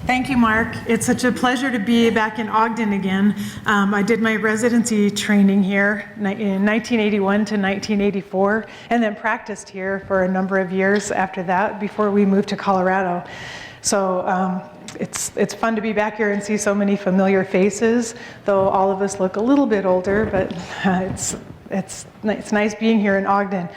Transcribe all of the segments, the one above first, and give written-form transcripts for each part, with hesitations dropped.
Thank you, Mark. It's such a pleasure to be back in Ogden again. I did my residency training here in 1981 to 1984, and then practiced here for a number of years after that before we moved to Colorado. So it's fun to be back here and see so many familiar faces, though all of us look a little bit older, but it's nice being here in Ogden.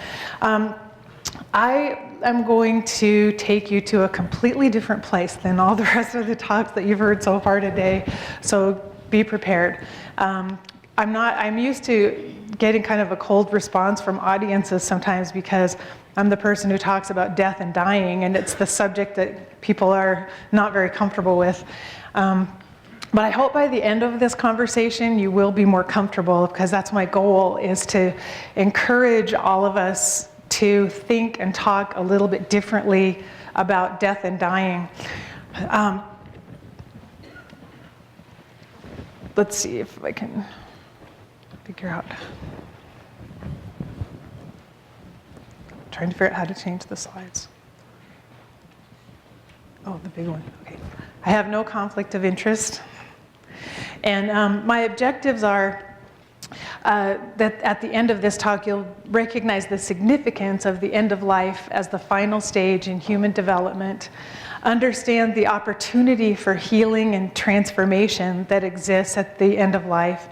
I'm going to take you to a completely different place than all the rest of the talks that you've heard so far today, so be prepared. I'm used to getting kind of a cold response from audiences sometimes because I'm the person who talks about death and dying, and it's the subject that people are not very comfortable with. But I hope by the end of this conversation you will be more comfortable, because that's my goal, is to encourage all of us to think and talk a little bit differently about death and dying. Let's see if I can figure out. I'm trying to figure out how to change the slides. Oh, the big one, okay. I have no conflict of interest. And my objectives are that at the end of this talk, you'll recognize the significance of the end of life as the final stage in human development, understand the opportunity for healing and transformation that exists at the end of life,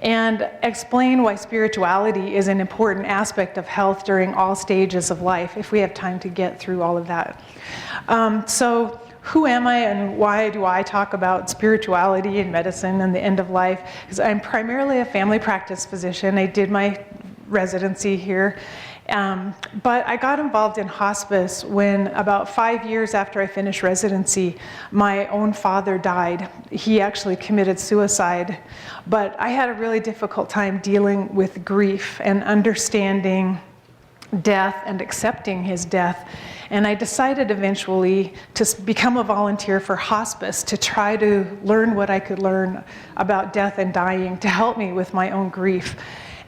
and explain why spirituality is an important aspect of health during all stages of life, if we have time to get through all of that. So who am I, and why do I talk about spirituality and medicine and the end of life? Because I'm primarily a family practice physician. I did my residency here. But I got involved in hospice when, about 5 years after I finished residency, my own father died. He actually committed suicide. But I had a really difficult time dealing with grief and understanding death and accepting his death. And I decided eventually to become a volunteer for hospice, to try to learn what I could learn about death and dying to help me with my own grief.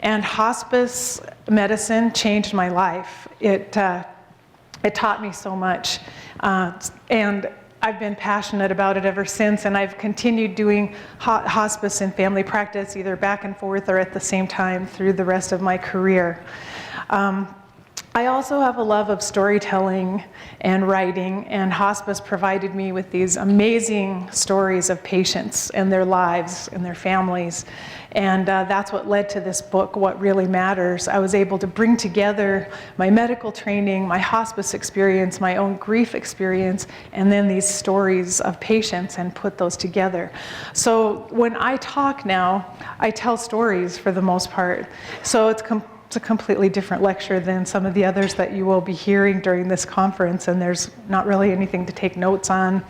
And hospice medicine changed my life. It taught me so much. And I've been passionate about it ever since, and I've continued doing hospice and family practice, either back and forth or at the same time, through the rest of my career. I also have a love of storytelling and writing, and hospice provided me with these amazing stories of patients and their lives and their families. And that's what led to this book, What Really Matters. I was able to bring together my medical training, my hospice experience, my own grief experience, and then these stories of patients, and put those together. So when I talk now, I tell stories for the most part. So it's a completely different lecture than some of the others that you will be hearing during this conference, and there's not really anything to take notes on.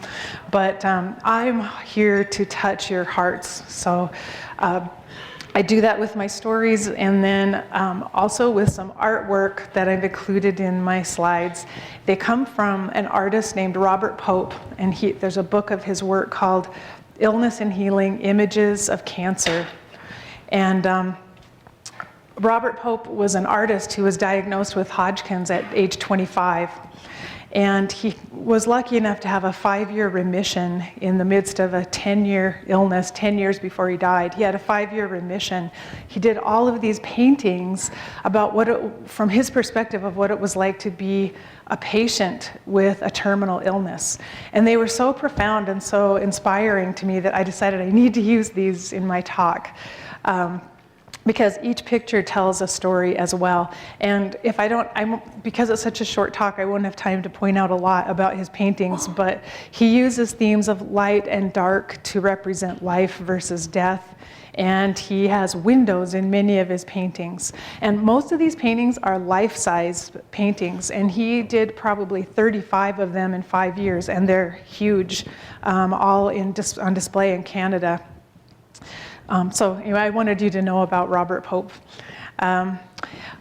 But I'm here to touch your hearts. So I do that with my stories, and then also with some artwork that I've included in my slides. They come from an artist named Robert Pope, and there's a book of his work called Illness and Healing: Images of Cancer. And Robert Pope was an artist who was diagnosed with Hodgkin's at age 25. And he was lucky enough to have a 5-year remission in the midst of a 10-year illness, 10 years before he died. He had a 5-year remission. He did all of these paintings about from his perspective of what it was like to be a patient with a terminal illness. And they were so profound and so inspiring to me that I decided I need to use these in my talk. Because each picture tells a story as well. And if because it's such a short talk, I won't have time to point out a lot about his paintings, but he uses themes of light and dark to represent life versus death. And he has windows in many of his paintings. And most of these paintings are life-size paintings, and he did probably 35 of them in 5 years, and they're huge, all on display in Canada. So anyway, I wanted you to know about Robert Pope.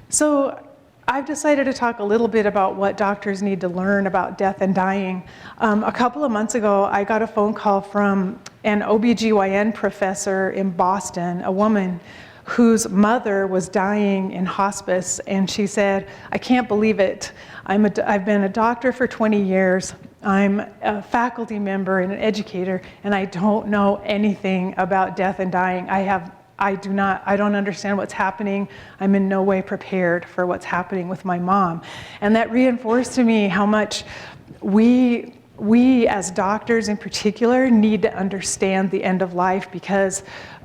So I've decided to talk a little bit about what doctors need to learn about death and dying. A couple of months ago, I got a phone call from an OBGYN professor in Boston, a woman whose mother was dying in hospice, and she said, "I can't believe it. I've been a doctor for 20 years. I'm a faculty member and an educator, and I don't know anything about death and dying. I don't understand what's happening. I'm in no way prepared for what's happening with my mom." And that reinforced to me how much we as doctors in particular need to understand the end of life, because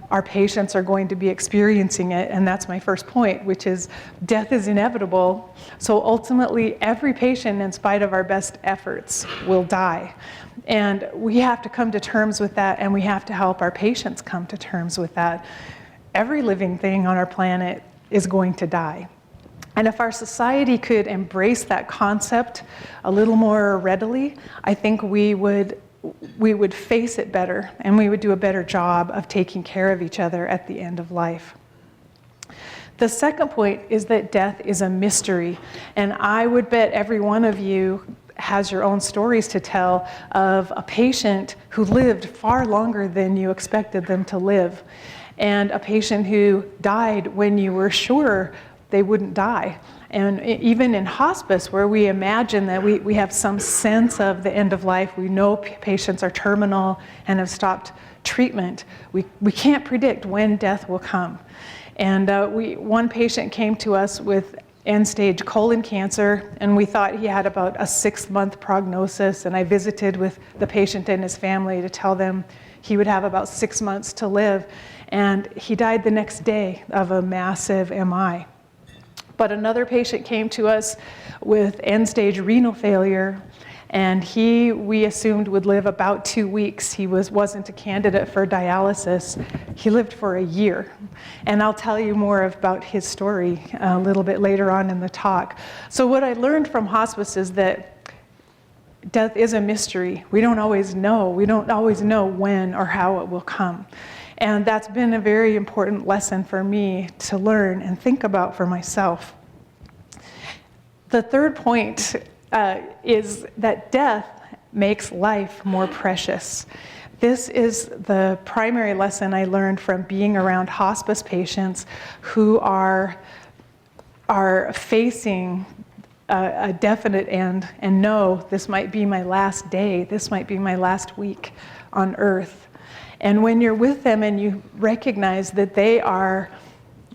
our patients are going to be experiencing it. And that's my first point, which is death is inevitable. So ultimately, every patient, in spite of our best efforts, will die. And we have to come to terms with that, and we have to help our patients come to terms with that. Every living thing on our planet is going to die. And if our society could embrace that concept a little more readily, I think we would face it better, and we would do a better job of taking care of each other at the end of life. The second point is that death is a mystery, and I would bet every one of you has your own stories to tell of a patient who lived far longer than you expected them to live, and a patient who died when you were sure they wouldn't die. And even in hospice, where we imagine that we have some sense of the end of life, we know patients are terminal and have stopped treatment, we can't predict when death will come. And one patient came to us with end-stage colon cancer, and we thought he had about a 6-month prognosis, and I visited with the patient and his family to tell them he would have about 6 months to live, and he died the next day of a massive MI. But another patient came to us with end-stage renal failure, and we assumed would live about 2 weeks. He wasn't a candidate for dialysis. He lived for a year. And I'll tell you more about his story a little bit later on in the talk. So what I learned from hospice is that death is a mystery. We don't always know. We don't always know when or how it will come. And that's been a very important lesson for me to learn and think about for myself. The third point is that death makes life more precious. This is the primary lesson I learned from being around hospice patients who are facing a definite end and know this might be my last day, this might be my last week on earth. And when you're with them and you recognize that they are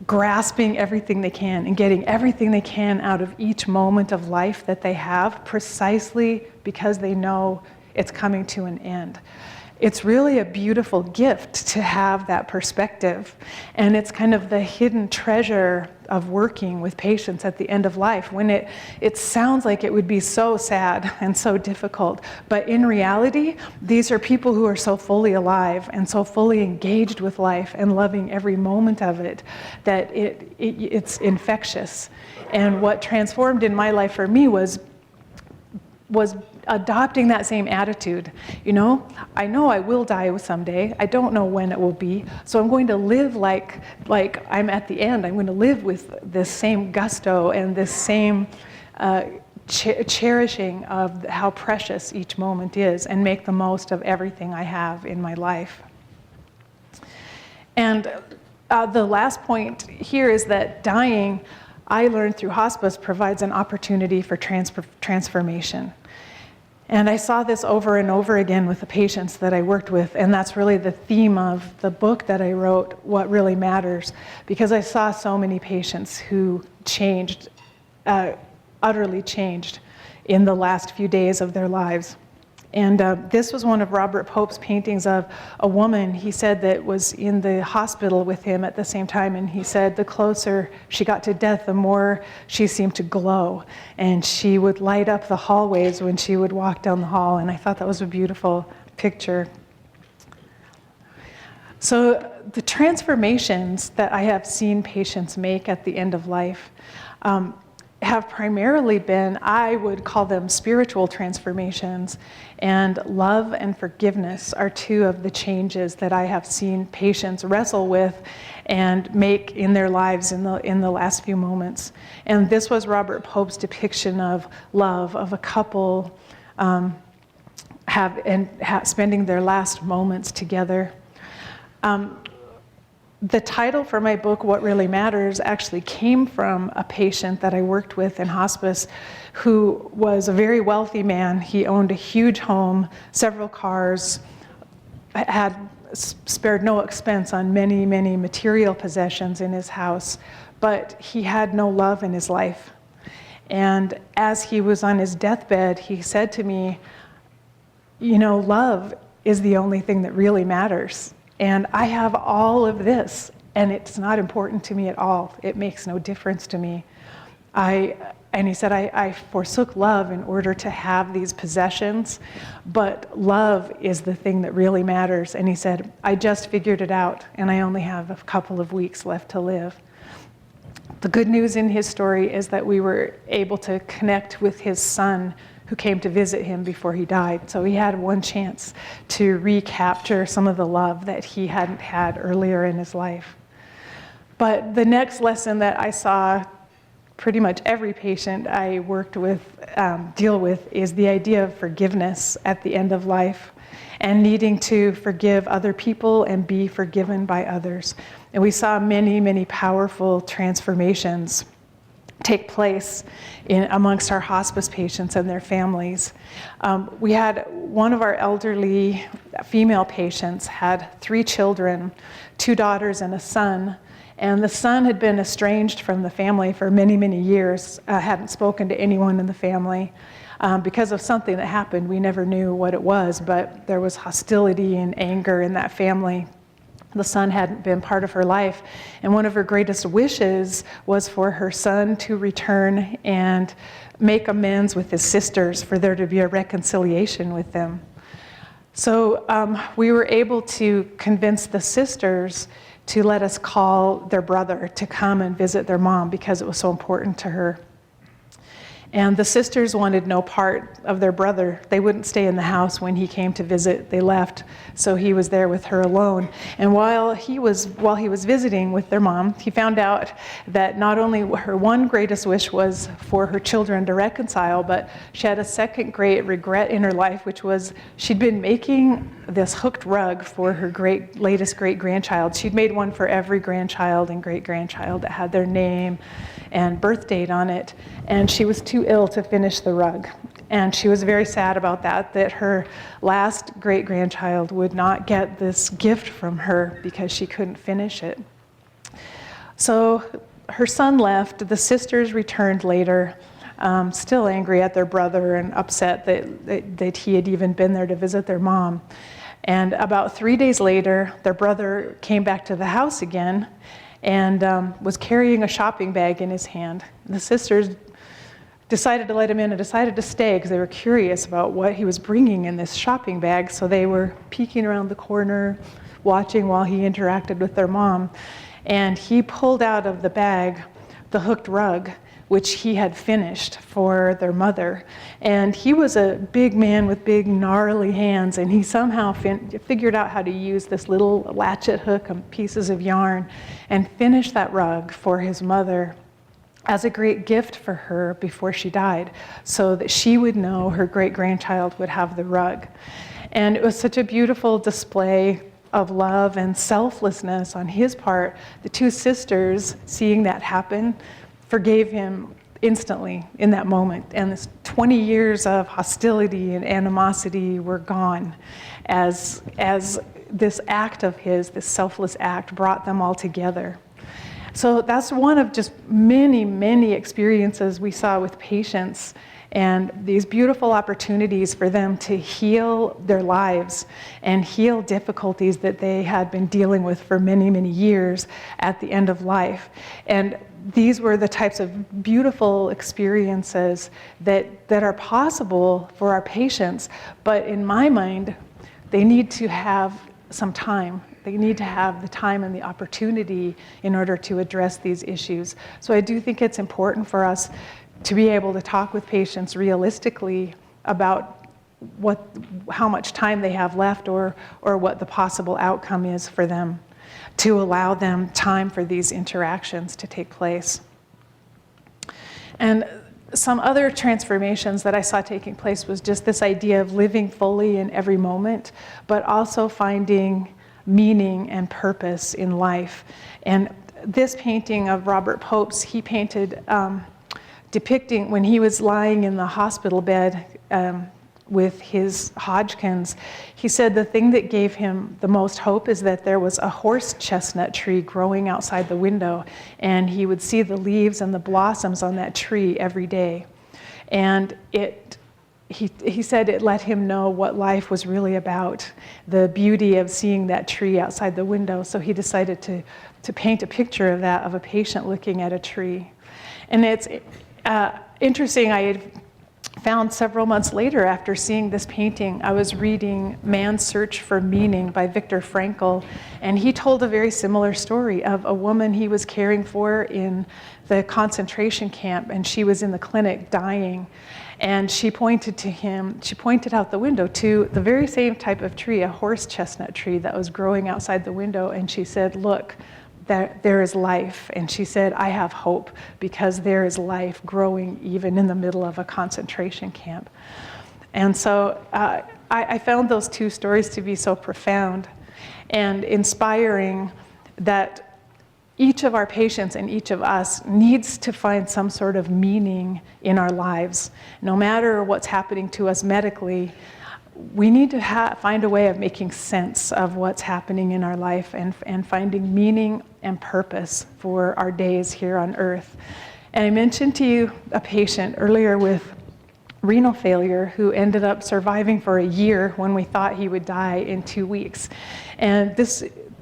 grasping everything they can and getting everything they can out of each moment of life that they have, precisely because they know it's coming to an end. It's really a beautiful gift to have that perspective. And it's kind of the hidden treasure of working with patients at the end of life, when it sounds like it would be so sad and so difficult. But in reality, these are people who are so fully alive and so fully engaged with life and loving every moment of it that it's infectious. And what transformed in my life for me was adopting that same attitude. I know I will die someday. I don't know when it will be. So I'm going to live like I'm at the end. I'm going to live with this same gusto and this same cherishing of how precious each moment is, and make the most of everything I have in my life. And the last point here is that dying, I learned through hospice, provides an opportunity for transformation. And I saw this over and over again with the patients that I worked with, and that's really the theme of the book that I wrote, What Really Matters, because I saw so many patients who changed, utterly changed in the last few days of their lives. And this was one of Robert Pope's paintings of a woman, he said, that was in the hospital with him at the same time. And he said the closer she got to death, the more she seemed to glow. And she would light up the hallways when she would walk down the hall. And I thought that was a beautiful picture. So the transformations that I have seen patients make at the end of life have primarily been, I would call them spiritual transformations, and love and forgiveness are two of the changes that I have seen patients wrestle with and make in their lives in the last few moments. And this was Robert Pope's depiction of love, of a couple spending their last moments together. The title for my book, What Really Matters, actually came from a patient that I worked with in hospice who was a very wealthy man. He owned a huge home, several cars, had spared no expense on many, many material possessions in his house, but he had no love in his life. And as he was on his deathbed, he said to me, you know, love is the only thing that really matters. And I have all of this, and it's not important to me at all. It makes no difference to me. And he said, I forsook love in order to have these possessions, but love is the thing that really matters. And he said, I just figured it out, and I only have a couple of weeks left to live. The good news in his story is that we were able to connect with his son, who came to visit him before he died. So he had one chance to recapture some of the love that he hadn't had earlier in his life. But the next lesson that I saw pretty much every patient I worked with deal with is the idea of forgiveness at the end of life and needing to forgive other people and be forgiven by others. And we saw many, many powerful transformations take place amongst our hospice patients and their families. We had one of our elderly female patients had 3 children, 2 daughters and a son, and the son had been estranged from the family for many, many years, hadn't spoken to anyone in the family. Because of something that happened, we never knew what it was, but there was hostility and anger in that family. The son hadn't been part of her life, and one of her greatest wishes was for her son to return and make amends with his sisters, for there to be a reconciliation with them. So we were able to convince the sisters to let us call their brother to come and visit their mom because it was so important to her. And the sisters wanted no part of their brother. They wouldn't stay in the house when he came to visit. They left, so he was there with her alone. And while he was visiting with their mom, he found out that not only her one greatest wish was for her children to reconcile, but she had a second great regret in her life, which was she'd been making this hooked rug for her latest great-grandchild. She'd made one for every grandchild and great-grandchild that had their name and birth date on it, and she was too ill to finish the rug. And she was very sad about that her last great-grandchild would not get this gift from her because she couldn't finish it. So her son left, the sisters returned later, still angry at their brother and upset that he had even been there to visit their mom. And about 3 days later, their brother came back to the house again and was carrying a shopping bag in his hand. The sisters decided to let him in and decided to stay because they were curious about what he was bringing in this shopping bag. So they were peeking around the corner, watching while he interacted with their mom. And he pulled out of the bag the hooked rug, which he had finished for their mother. And he was a big man with big gnarly hands, and he somehow figured out how to use this little latchet hook and pieces of yarn and finish that rug for his mother as a great gift for her before she died, so that she would know her great-grandchild would have the rug. And it was such a beautiful display of love and selflessness on his part. The 2 sisters, seeing that happen, forgave him instantly in that moment. And this 20 years of hostility and animosity were gone as this act of his, this selfless act, brought them all together. So that's one of just many, many experiences we saw with patients, and these beautiful opportunities for them to heal their lives and heal difficulties that they had been dealing with for many, many years at the end of life. And these were the types of beautiful experiences that are possible for our patients, but in my mind, they need to have some time. They need to have the time and the opportunity in order to address these issues. So I do think it's important for us to be able to talk with patients realistically about how much time they have left or what the possible outcome is for them, to allow them time for these interactions to take place. And some other transformations that I saw taking place was just this idea of living fully in every moment, but also finding meaning and purpose in life. And this painting of Robert Pope's, he painted depicting when he was lying in the hospital bed with his Hodgkin's. He said the thing that gave him the most hope is that there was a horse chestnut tree growing outside the window, and he would see the leaves and the blossoms on that tree every day. And he said it let him know what life was really about, the beauty of seeing that tree outside the window. So he decided to paint a picture of that, of a patient looking at a tree. And it's interesting, I had found several months later after seeing this painting, I was reading Man's Search for Meaning by Viktor Frankl, and he told a very similar story of a woman he was caring for in the concentration camp, and she was in the clinic dying. And she pointed out the window to the very same type of tree, a horse chestnut tree that was growing outside the window, and she said, "Look, there is life." And she said, "I have hope because there is life growing even in the middle of a concentration camp." And so I found those two stories to be so profound and inspiring, that each of our patients and each of us needs to find some sort of meaning in our lives. No matter what's happening to us medically, we need to find a way of making sense of what's happening in our life and finding meaning and purpose for our days here on earth. And I mentioned to you a patient earlier with renal failure who ended up surviving for a year when we thought he would die in 2 weeks. And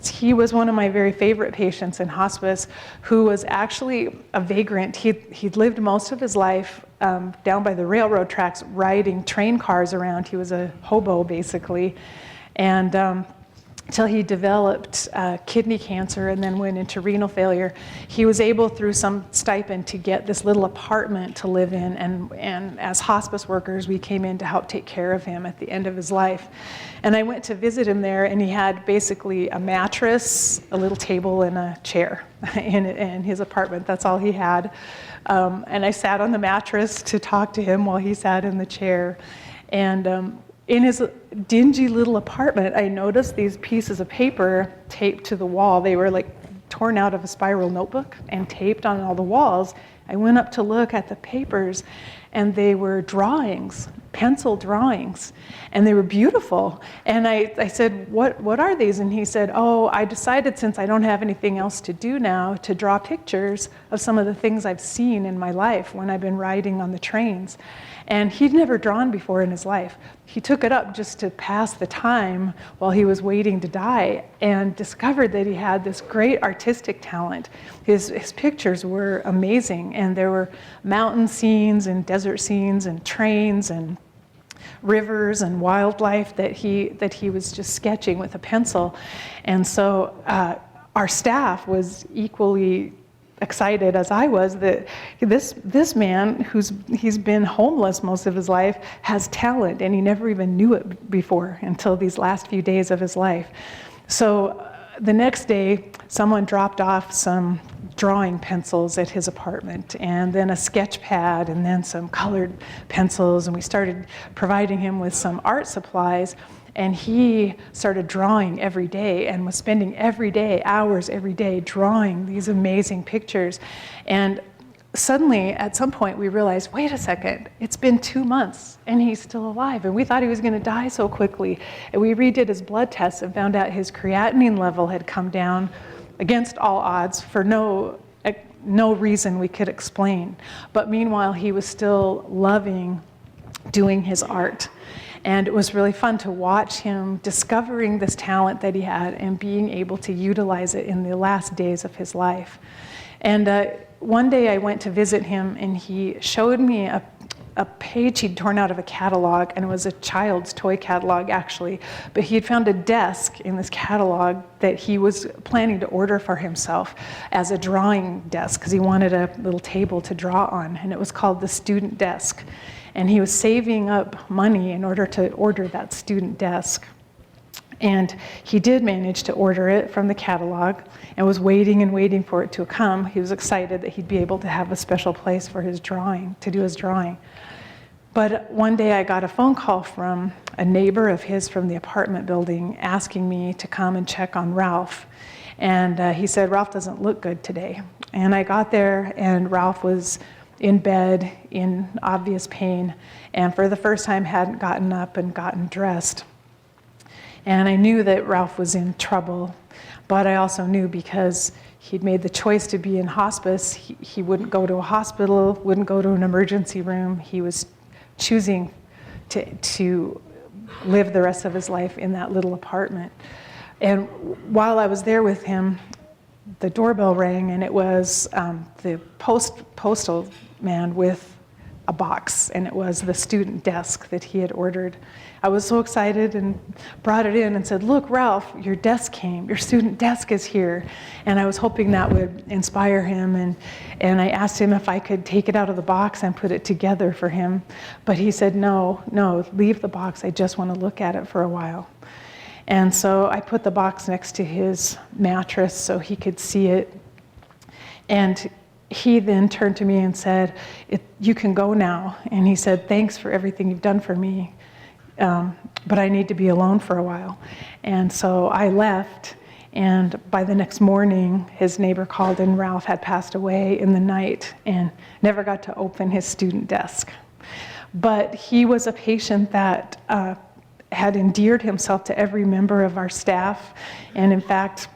he was one of my very favorite patients in hospice, who was actually a vagrant. He'd lived most of his life down by the railroad tracks riding train cars around. He was a hobo, basically. And until he developed kidney cancer and then went into renal failure, he was able, through some stipend, to get this little apartment to live in. And as hospice workers, we came in to help take care of him at the end of his life. And I went to visit him there, and he had basically a mattress, a little table, and a chair in his apartment. That's all he had. And I sat on the mattress to talk to him while he sat in the chair. And in his dingy little apartment, I noticed these pieces of paper taped to the wall. They were like torn out of a spiral notebook and taped on all the walls. I went up to look at the papers, and they were drawings, pencil drawings, and they were beautiful. And I said, what are these? And he said, "Oh, I decided, since I don't have anything else to do now, to draw pictures of some of the things I've seen in my life when I've been riding on the trains." And he'd never drawn before in his life. He took it up just to pass the time while he was waiting to die, and discovered that he had this great artistic talent. His pictures were amazing, and there were mountain scenes and desert scenes and trains and rivers and wildlife that he was just sketching with a pencil. And so our staff was equally excited as I was that this man, he's been homeless most of his life, has talent, and he never even knew it before until these last few days of his life. So the next day, someone dropped off some drawing pencils at his apartment, and then a sketch pad, and then some colored pencils, and we started providing him with some art supplies. And he started drawing every day and was spending every day, hours every day, drawing these amazing pictures. And suddenly, at some point, we realized, wait a second, it's been 2 months and he's still alive. And we thought he was going to die so quickly. And we redid his blood tests and found out his creatinine level had come down against all odds for no reason we could explain. But meanwhile, he was still loving doing his art. And it was really fun to watch him discovering this talent that he had and being able to utilize it in the last days of his life. And one day I went to visit him, and he showed me a page he'd torn out of a catalog, and it was a child's toy catalog, actually. But he had found a desk in this catalog that he was planning to order for himself as a drawing desk, because he wanted a little table to draw on, and it was called the student desk. And he was saving up money in order to order that student desk. And he did manage to order it from the catalog and was waiting and waiting for it to come. He was excited that he'd be able to have a special place for his drawing, to do his drawing. But one day I got a phone call from a neighbor of his from the apartment building asking me to come and check on Ralph. And he said, Ralph doesn't look good today. And I got there, and Ralph was in bed in obvious pain, and for the first time hadn't gotten up and gotten dressed. And I knew that Ralph was in trouble, but I also knew because he'd made the choice to be in hospice, he wouldn't go to a hospital, wouldn't go to an emergency room. He was choosing to live the rest of his life in that little apartment. And while I was there with him, the doorbell rang, and it was the postal man with a box, and it was the student desk that he had ordered. I was so excited and brought it in and said, look, Ralph, your desk came, your student desk is here. And I was hoping that would inspire him, and I asked him if I could take it out of the box and put it together for him. But he said, no, leave the box, I just want to look at it for a while. And so I put the box next to his mattress so he could see it. And he then turned to me and said, you can go now. And he said, thanks for everything you've done for me, but I need to be alone for a while. And so I left, and by the next morning, his neighbor called, and Ralph had passed away in the night and never got to open his student desk. But he was a patient that had endeared himself to every member of our staff, and in fact,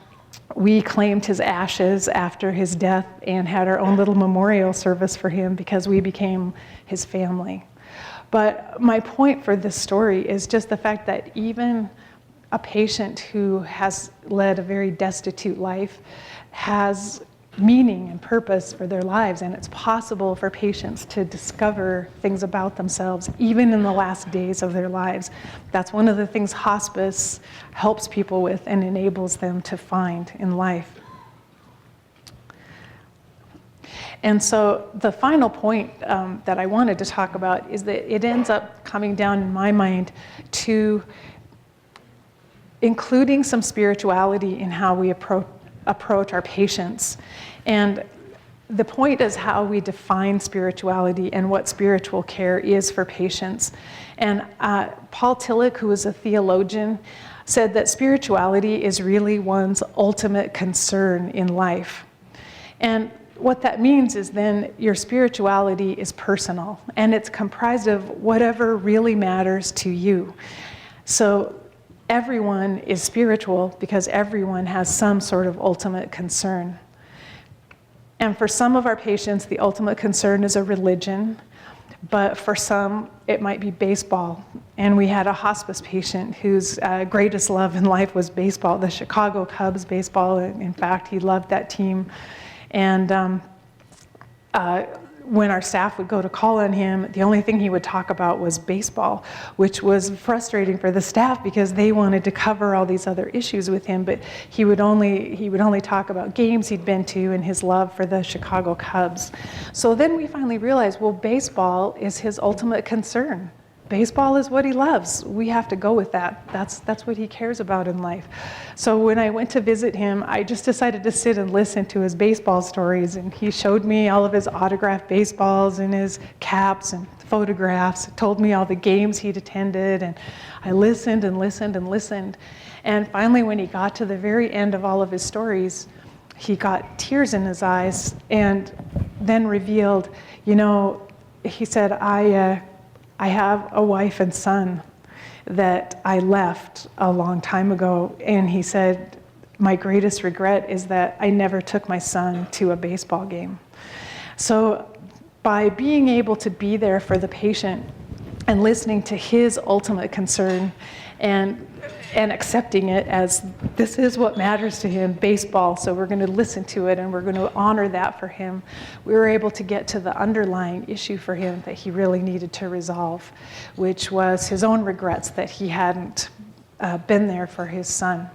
we claimed his ashes after his death and had our own little memorial service for him because we became his family. But my point for this story is just the fact that even a patient who has led a very destitute life has meaning and purpose for their lives, and it's possible for patients to discover things about themselves even in the last days of their lives. That's one of the things hospice helps people with and enables them to find in life. And so the final point that I wanted to talk about is that it ends up coming down in my mind to including some spirituality in how we approach our patients. And the point is how we define spirituality and what spiritual care is for patients. And Paul Tillich, who is a theologian, said that spirituality is really one's ultimate concern in life. And what that means is then your spirituality is personal, and it's comprised of whatever really matters to you. So everyone is spiritual because everyone has some sort of ultimate concern. And for some of our patients, the ultimate concern is a religion, but for some, it might be baseball. And we had a hospice patient whose greatest love in life was baseball, the Chicago Cubs baseball. In fact, he loved that team. And when our staff would go to call on him, the only thing he would talk about was baseball, which was frustrating for the staff because they wanted to cover all these other issues with him, but he would only talk about games he'd been to and his love for the Chicago Cubs. So then we finally realized, well, baseball is his ultimate concern. Baseball is what he loves. We have to go with that. That's what he cares about in life. So when I went to visit him, I just decided to sit and listen to his baseball stories, and he showed me all of his autographed baseballs and his caps and photographs, told me all the games he'd attended, and I listened and listened and listened. And finally, when he got to the very end of all of his stories, he got tears in his eyes and then revealed, he said, I have a wife and son that I left a long time ago. And he said, my greatest regret is that I never took my son to a baseball game. So by being able to be there for the patient and listening to his ultimate concern and accepting it as this is what matters to him, baseball, so we're going to listen to it and we're going to honor that for him, we were able to get to the underlying issue for him that he really needed to resolve, which was his own regrets that he hadn't been there for his son.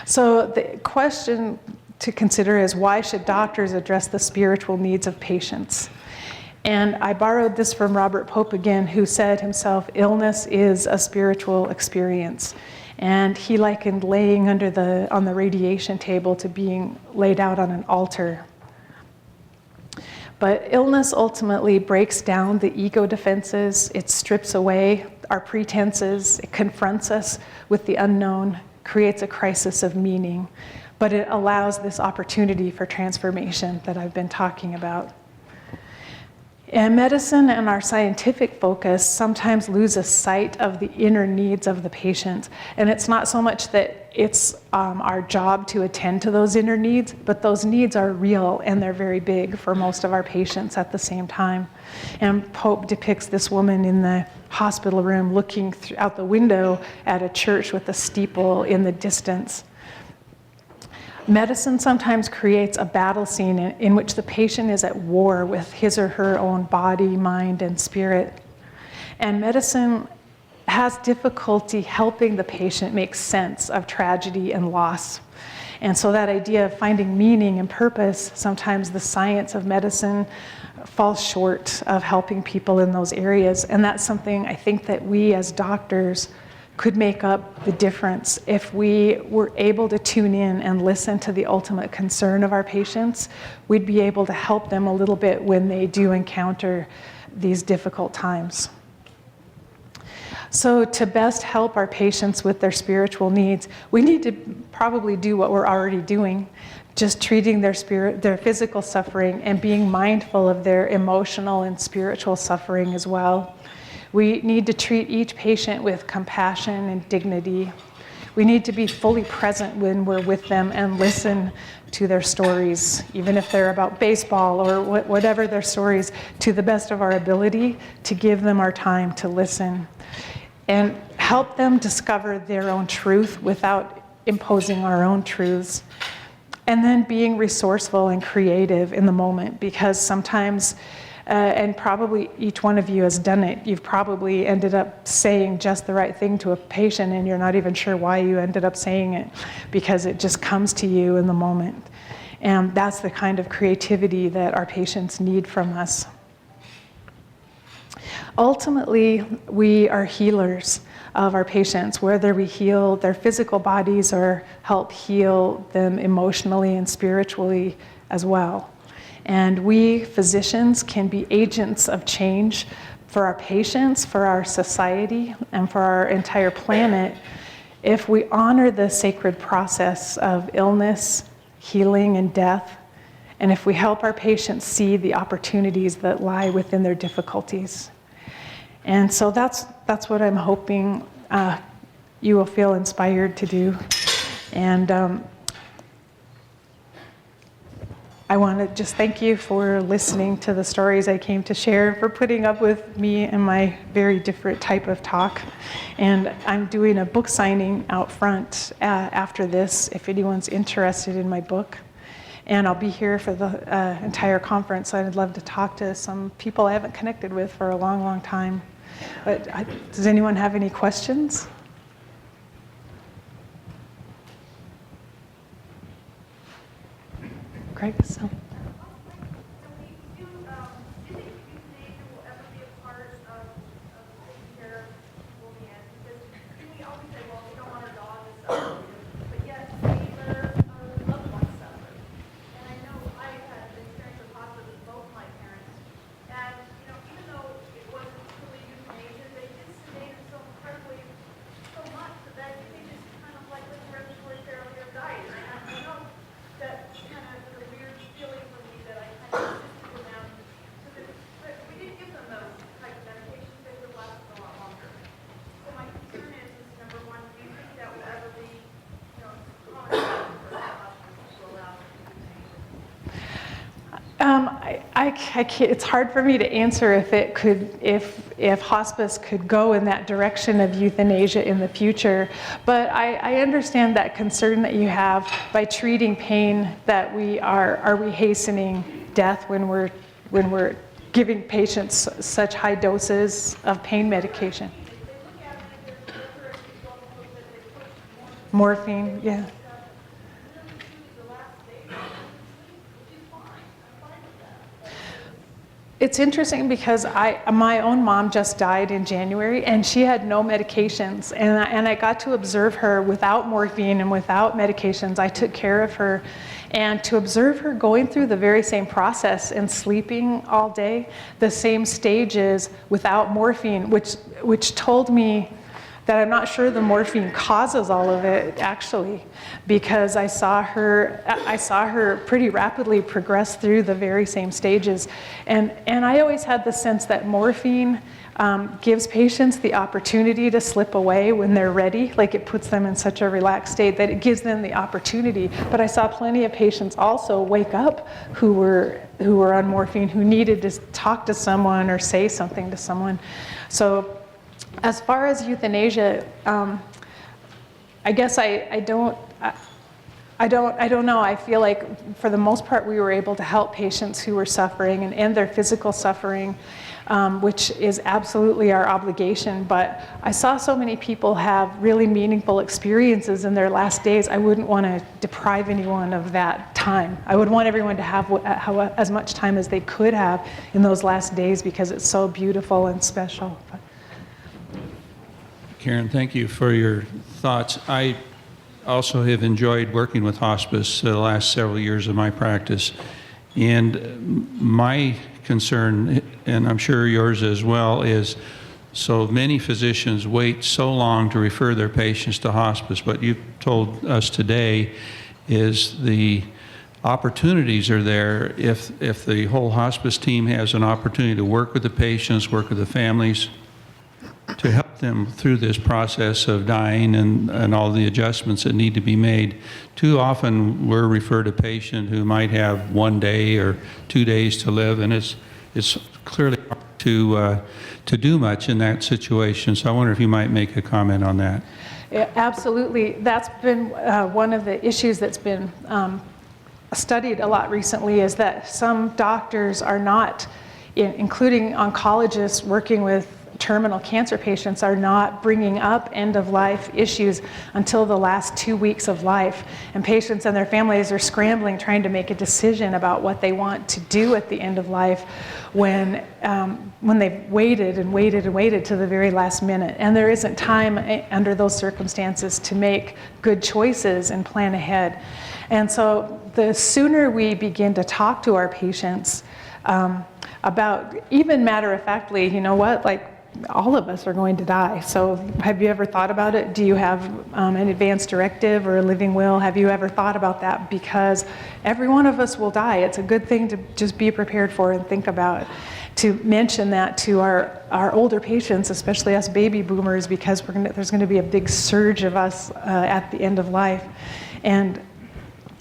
So the question to consider is, why should doctors address the spiritual needs of patients? And I borrowed this from Robert Pope again, who said himself, illness is a spiritual experience. And he likened laying on the radiation table to being laid out on an altar. But illness ultimately breaks down the ego defenses. It strips away our pretenses. It confronts us with the unknown, creates a crisis of meaning. But it allows this opportunity for transformation that I've been talking about. And medicine and our scientific focus sometimes loses sight of the inner needs of the patient. And it's not so much that it's our job to attend to those inner needs, but those needs are real and they're very big for most of our patients at the same time. And Pope depicts this woman in the hospital room looking out the window at a church with a steeple in the distance. Medicine sometimes creates a battle scene in which the patient is at war with his or her own body, mind, and spirit. And medicine has difficulty helping the patient make sense of tragedy and loss. And so that idea of finding meaning and purpose, sometimes the science of medicine falls short of helping people in those areas. And that's something I think that we as doctors could make up the difference if we were able to tune in and listen to the ultimate concern of our patients. We'd be able to help them a little bit when they do encounter these difficult times. So to best help our patients with their spiritual needs, we need to probably do what we're already doing, just treating their physical suffering and being mindful of their emotional and spiritual suffering as well. We need to treat each patient with compassion and dignity. We need to be fully present when we're with them and listen to their stories, even if they're about baseball or whatever their stories, to the best of our ability to give them our time to listen and help them discover their own truth without imposing our own truths. And then being resourceful and creative in the moment, because sometimes and probably each one of you has done it. You've probably ended up saying just the right thing to a patient and you're not even sure why you ended up saying it, because it just comes to you in the moment. And that's the kind of creativity that our patients need from us. Ultimately, we are healers of our patients, whether we heal their physical bodies or help heal them emotionally and spiritually as well. And we physicians can be agents of change for our patients, for our society, and for our entire planet if we honor the sacred process of illness, healing, and death, and if we help our patients see the opportunities that lie within their difficulties. And so that's what I'm hoping you will feel inspired to do. And I want to just thank you for listening to the stories I came to share, for putting up with me and my very different type of talk. And I'm doing a book signing out front after this, if anyone's interested in my book. And I'll be here for the entire conference. I'd love to talk to some people I haven't connected with for a long, long time. But does anyone have any questions? Great. So. It's hard for me to answer if hospice could go in that direction of euthanasia in the future. But I understand that concern that you have by treating pain, that are we hastening death when we're giving patients such high doses of pain medication? Morphine, yeah. It's interesting because my own mom just died in January, and she had no medications, and I got to observe her without morphine and without medications. I took care of her, and to observe her going through the very same process and sleeping all day, the same stages without morphine, which told me that I'm not sure the morphine causes all of it, actually, because I saw her pretty rapidly progress through the very same stages. And I always had the sense that morphine gives patients the opportunity to slip away when they're ready. Like, it puts them in such a relaxed state that it gives them the opportunity. But I saw plenty of patients also wake up who were on morphine, who needed to talk to someone or say something to someone. So as far as euthanasia, I guess I don't know. I feel like for the most part we were able to help patients who were suffering and end their physical suffering, which is absolutely our obligation. But I saw so many people have really meaningful experiences in their last days. I wouldn't want to deprive anyone of that time. I would want everyone to have as much time as they could have in those last days, because it's so beautiful and special. Karen, thank you for your thoughts. I also have enjoyed working with hospice the last several years of my practice. And my concern, and I'm sure yours as well, is so many physicians wait so long to refer their patients to hospice. What you told us today is the opportunities are there if the whole hospice team has an opportunity to work with the patients, work with the families, to help them through this process of dying and all the adjustments that need to be made. Too often we're referred a patient who might have 1 day or 2 days to live, and it's clearly hard to do much in that situation. So I wonder if you might make a comment on that. Yeah, absolutely. That's been one of the issues that's been studied a lot recently, is that some doctors are not, including oncologists working with terminal cancer patients, are not bringing up end-of-life issues until the last 2 weeks of life. And patients and their families are scrambling, trying to make a decision about what they want to do at the end of life when they've waited and waited and waited to the very last minute. And there isn't time under those circumstances to make good choices and plan ahead. And so the sooner we begin to talk to our patients about, even matter-of-factly, you know what, like, all of us are going to die. So have you ever thought about it? Do you have an advance directive or a living will? Have you ever thought about that? Because every one of us will die. It's a good thing to just be prepared for and think about. To mention that to our older patients, especially us baby boomers, because there's going to be a big surge of us at the end of life. And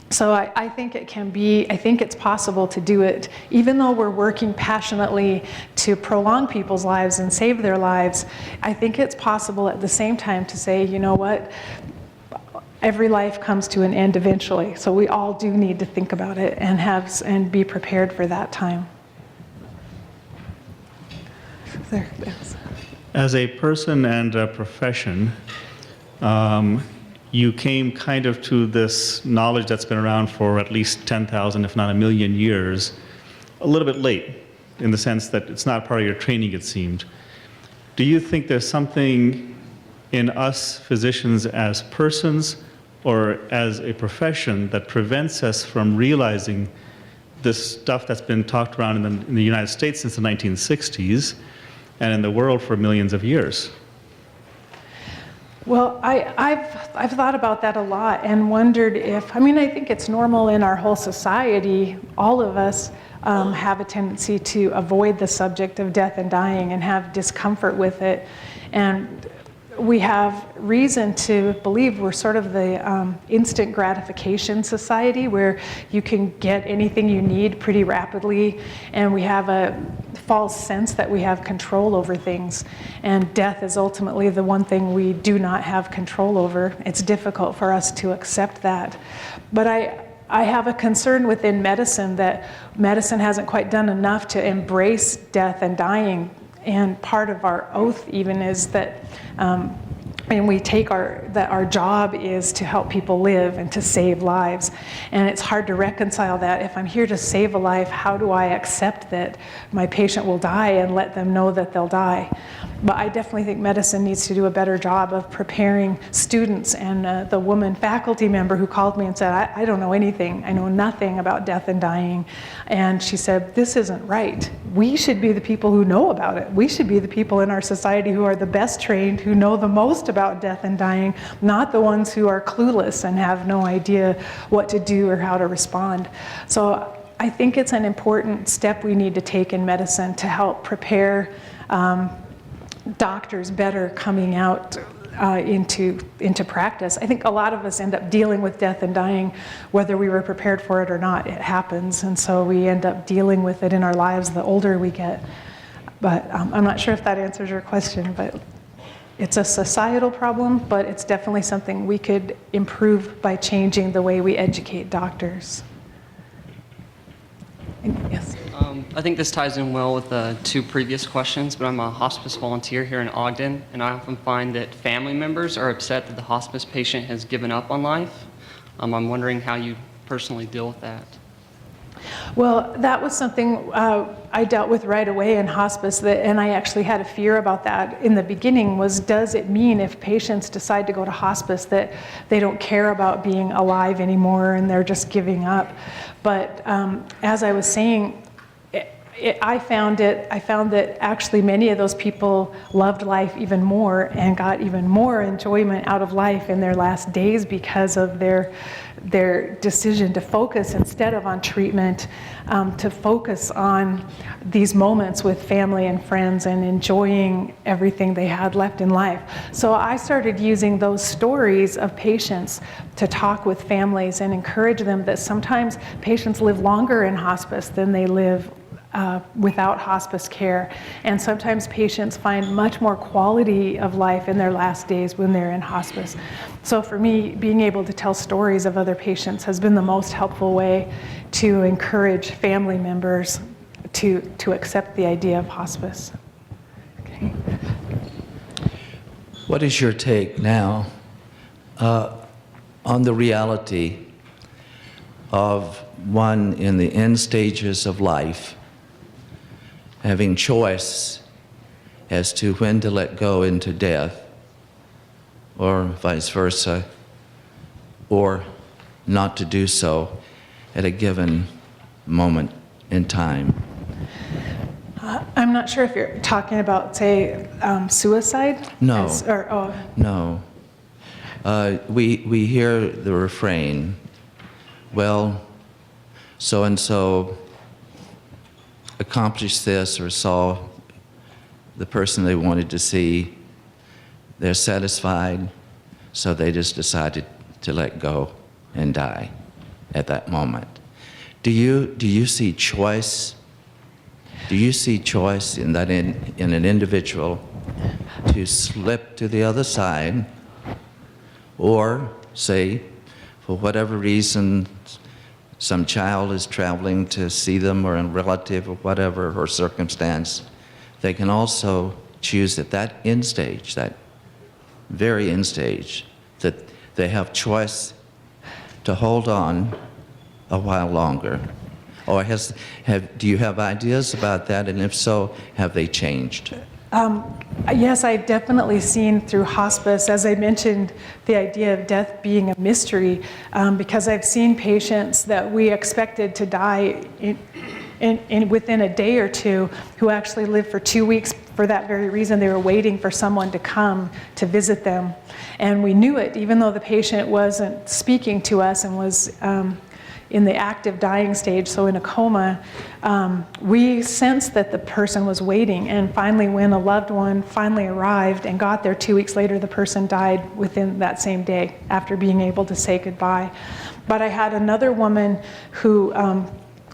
so I think it's possible to do it, even though we're working passionately to prolong people's lives and save their lives. I think it's possible at the same time to say, you know what, every life comes to an end eventually. So we all do need to think about it and be prepared for that time. As a person and a profession, you came kind of to this knowledge that's been around for at least 10,000, if not a million years, a little bit late, in the sense that it's not part of your training, it seemed. Do you think there's something in us physicians as persons or as a profession that prevents us from realizing this stuff that's been talked around in the United States since the 1960s and in the world for millions of years? Well, I've thought about that a lot and wondered if, I think it's normal in our whole society. All of us have a tendency to avoid the subject of death and dying and have discomfort with it. And we have reason to believe we're sort of the instant gratification society, where you can get anything you need pretty rapidly, and we have a false sense that we have control over things. And death is ultimately the one thing we do not have control over. It's difficult for us to accept that. But I have a concern within medicine that medicine hasn't quite done enough to embrace death and dying. And part of our oath even is that and we take that our job is to help people live and to save lives. And it's hard to reconcile that. If I'm here to save a life, how do I accept that my patient will die and let them know that they'll die? But I definitely think medicine needs to do a better job of preparing students. And the woman faculty member who called me and said, I don't know anything. I know nothing about death and dying. And she said, this isn't right. We should be the people who know about it. We should be the people in our society who are the best trained, who know the most about death and dying, not the ones who are clueless and have no idea what to do or how to respond. So I think it's an important step we need to take in medicine to help prepare doctors better coming out into practice. I think a lot of us end up dealing with death and dying whether we were prepared for it or not. It happens, and so we end up dealing with it in our lives the older we get. But I'm not sure if that answers your question, but it's a societal problem, but it's definitely something we could improve by changing the way we educate doctors. Yes. I think this ties in well with the two previous questions, but I'm a hospice volunteer here in Ogden, and I often find that family members are upset that the hospice patient has given up on life. I'm wondering how you personally deal with that. Well, that was something I dealt with right away in hospice, and I actually had a fear about that in the beginning, was does it mean if patients decide to go to hospice that they don't care about being alive anymore and they're just giving up? But as I was saying, I found that actually many of those people loved life even more and got even more enjoyment out of life in their last days because of their decision to focus, instead of on treatment, to focus on these moments with family and friends and enjoying everything they had left in life. So I started using those stories of patients to talk with families and encourage them that sometimes patients live longer in hospice than they live without hospice care. And sometimes patients find much more quality of life in their last days when they're in hospice. So for me, being able to tell stories of other patients has been the most helpful way to encourage family members to accept the idea of hospice. Okay. What is your take now on the reality of one in the end stages of life having choice as to when to let go into death, or vice versa, or not to do so at a given moment in time? I'm not sure if you're talking about, say, suicide? No. No. We hear the refrain, well, so-and-so accomplished this or saw the person they wanted to see, they're satisfied, so they just decided to let go and die at that moment. Do you see choice? Do you see choice in that in an individual to slip to the other side, or say, for whatever reason, some child is traveling to see them, or a relative, or whatever, or circumstance, they can also choose at that end stage, that very end stage, that they have choice to hold on a while longer? Or do you have ideas about that? And if so, have they changed? Yes, I've definitely seen through hospice, as I mentioned, the idea of death being a mystery, because I've seen patients that we expected to die within a day or two who actually lived for 2 weeks for that very reason. They were waiting for someone to come to visit them. And we knew it, even though the patient wasn't speaking to us and was in the active dying stage, so in a coma, we sensed that the person was waiting. And finally, when a loved one finally arrived and got there 2 weeks later, the person died within that same day after being able to say goodbye. But I had another woman who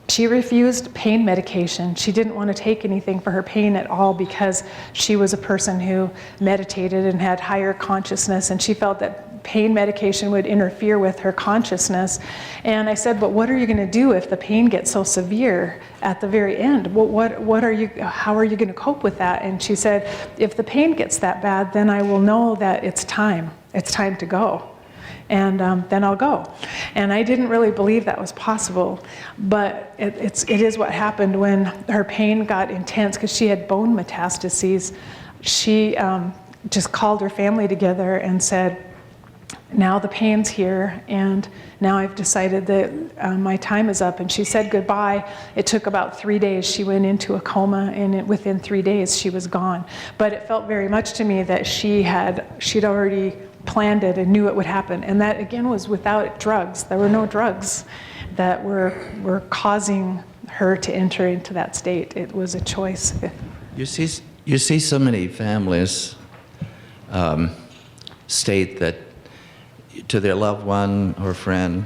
she refused pain medication. She didn't want to take anything for her pain at all because she was a person who meditated and had higher consciousness, and she felt that pain medication would interfere with her consciousness. And I said, but what are you going to do if the pain gets so severe at the very end? How are you going to cope with that? And she said, if the pain gets that bad, then I will know that it's time to go. And then I'll go. And I didn't really believe that was possible, but it is what happened when her pain got intense, because she had bone metastases. She just called her family together and said, now the pain's here, and now I've decided that my time is up. And she said goodbye. It took about 3 days. She went into a coma, and within 3 days she was gone. But it felt very much to me that she'd already planned it and knew it would happen. And that, again, was without drugs. There were no drugs that were causing her to enter into that state. It was a choice. You see so many families state that to their loved one or friend,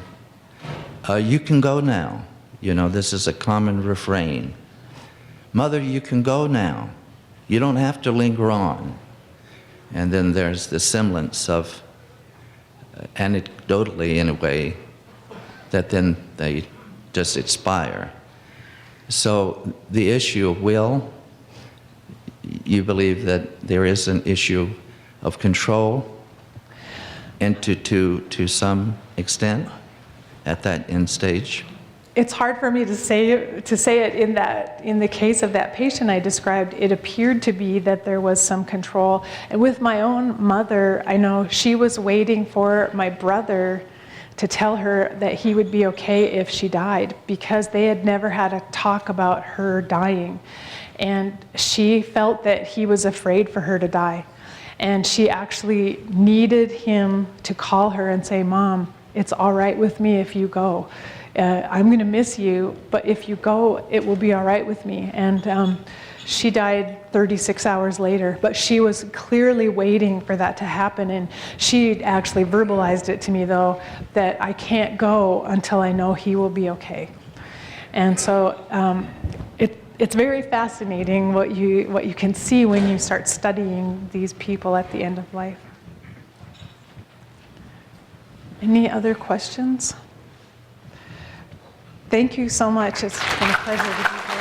you can go now. You know, this is a common refrain. Mother, you can go now. You don't have to linger on. And then there's the semblance of, anecdotally in a way, that then they just expire. So the issue of will, you believe that there is an issue of control, and to some extent at that end stage? It's hard for me to say it in the case of that patient I described. It appeared to be that there was some control. And with my own mother, I know she was waiting for my brother to tell her that he would be okay if she died, because they had never had a talk about her dying. And she felt that he was afraid for her to die. And she actually needed him to call her and say, Mom, it's all right with me if you go. I'm going to miss you, but if you go, it will be all right with me. And she died 36 hours later, but she was clearly waiting for that to happen. And she actually verbalized it to me, though, that I can't go until I know he will be okay. And so it's very fascinating what you can see when you start studying these people at the end of life. Any other questions? Thank you so much. It's been a pleasure to be here.